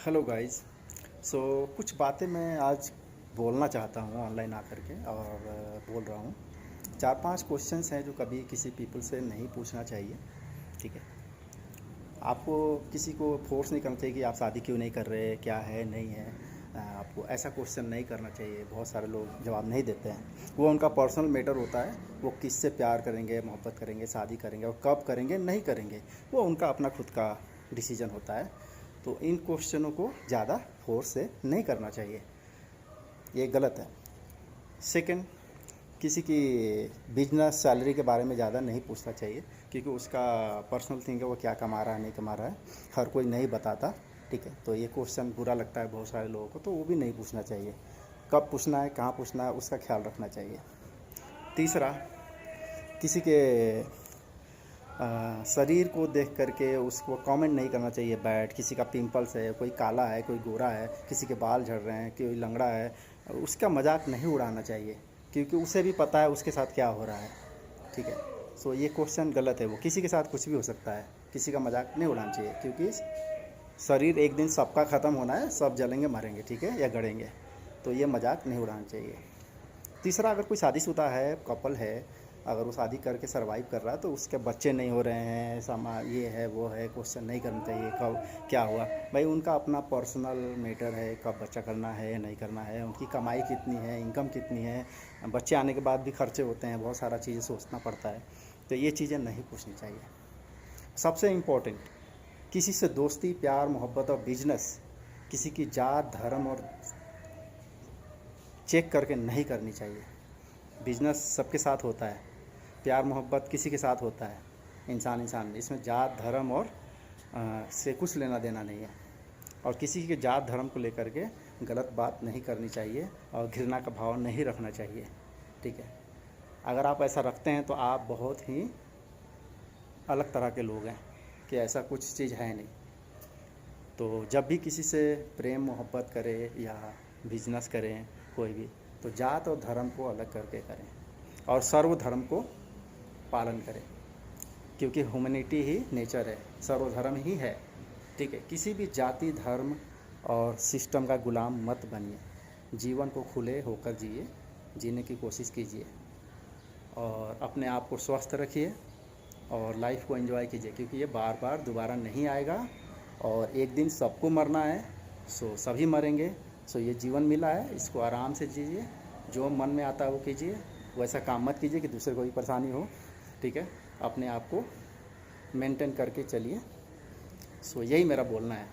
Hello guys. सो कुछ बातें मैं आज बोलना चाहता हूँ ऑनलाइन आकर के और बोल रहा हूँ। चार पांच क्वेश्चंस हैं जो कभी किसी पीपल से नहीं पूछना चाहिए। ठीक है। आपको किसी को फोर्स नहीं करना चाहिए कि आप शादी क्यों नहीं कर रहे, क्या है नहीं है। आपको ऐसा क्वेश्चन नहीं करना चाहिए। बहुत सारे लोग जवाब नहीं देते हैं। वो उनका पर्सनल मैटर होता है। वो किससे प्यार करेंगे, मोहब्बत करेंगे, शादी करेंगे और कब करेंगे नहीं करेंगे, वो उनका अपना खुद का डिसीजन होता है। तो इन क्वेश्चनों को ज़्यादा फोर्स से नहीं करना चाहिए, ये गलत है। सेकंड, किसी की बिजनेस सैलरी के बारे में ज़्यादा नहीं पूछना चाहिए, क्योंकि उसका पर्सनल थिंग है, वो क्या कमा रहा है नहीं कमा रहा है, हर कोई नहीं बताता। ठीक है, तो ये क्वेश्चन बुरा लगता है बहुत सारे लोगों को, तो वो भी नहीं पूछना चाहिए। कब पूछना है, कहाँ पूछना है, उसका ख्याल रखना चाहिए। तीसरा, किसी के शरीर को देख करके उसको कमेंट नहीं करना चाहिए बैड। किसी का पिंपल्स है, कोई काला है, कोई गोरा है, किसी के बाल झड़ रहे हैं, कोई लंगड़ा है, उसका मजाक नहीं उड़ाना चाहिए, क्योंकि उसे भी पता है उसके साथ क्या हो रहा है। ठीक है। सो ये क्वेश्चन गलत है। वो किसी के साथ कुछ भी हो सकता है, किसी का मजाक नहीं उड़ाना चाहिए, क्योंकि शरीर एक दिन सबका ख़त्म होना है, सब जलेंगे मरेंगे, ठीक है, या गड़ेंगे। तो ये मजाक नहीं उड़ाना चाहिए। तीसरा, अगर कोई शादीशुदा है, कपल है, अगर वो शादी करके सरवाइव कर रहा है तो उसके बच्चे नहीं हो रहे हैं, समा ये है वो है, क्वेश्चन नहीं करना चाहिए कब क्या हुआ। भाई उनका अपना पर्सनल मैटर है, कब बच्चा करना है या नहीं करना है, उनकी कमाई कितनी है, इनकम कितनी है। बच्चे आने के बाद भी खर्चे होते हैं, बहुत सारा चीज़ें सोचना पड़ता है। तो ये चीज़ें नहीं पूछनी चाहिए। सबसे इम्पोर्टेंट, किसी से दोस्ती, प्यार, मोहब्बत और बिजनेस किसी की जात, धर्म और चेक करके नहीं करनी चाहिए। बिजनेस सबके साथ होता है, प्यार मोहब्बत किसी के साथ होता है, इंसान इंसान में। इसमें जात धर्म और से कुछ लेना देना नहीं है। और किसी के जात धर्म को लेकर के गलत बात नहीं करनी चाहिए और घृणा का भाव नहीं रखना चाहिए। ठीक है। अगर आप ऐसा रखते हैं तो आप बहुत ही अलग तरह के लोग हैं, कि ऐसा कुछ चीज़ है नहीं। तो जब भी किसी से प्रेम मोहब्बत करें या बिजनेस करें कोई भी, तो जात और धर्म को अलग करके करें और सर्वधर्म को पालन करें, क्योंकि ह्यूमैनिटी ही नेचर है, सर्वधर्म ही है। ठीक है। किसी भी जाति, धर्म और सिस्टम का गुलाम मत बनिए। जीवन को खुले होकर जिए, जीने की कोशिश कीजिए और अपने आप को स्वस्थ रखिए और लाइफ को एंजॉय कीजिए, क्योंकि ये बार बार दोबारा नहीं आएगा और एक दिन सबको मरना है। सो सभी मरेंगे। सो ये जीवन मिला है, इसको आराम से जीजिए, जो मन में आता है वो कीजिए। वैसा काम मत कीजिए कि दूसरे को भी परेशानी हो। ठीक है। अपने आप को मेंटेन करके चलिए। सो यही मेरा बोलना है।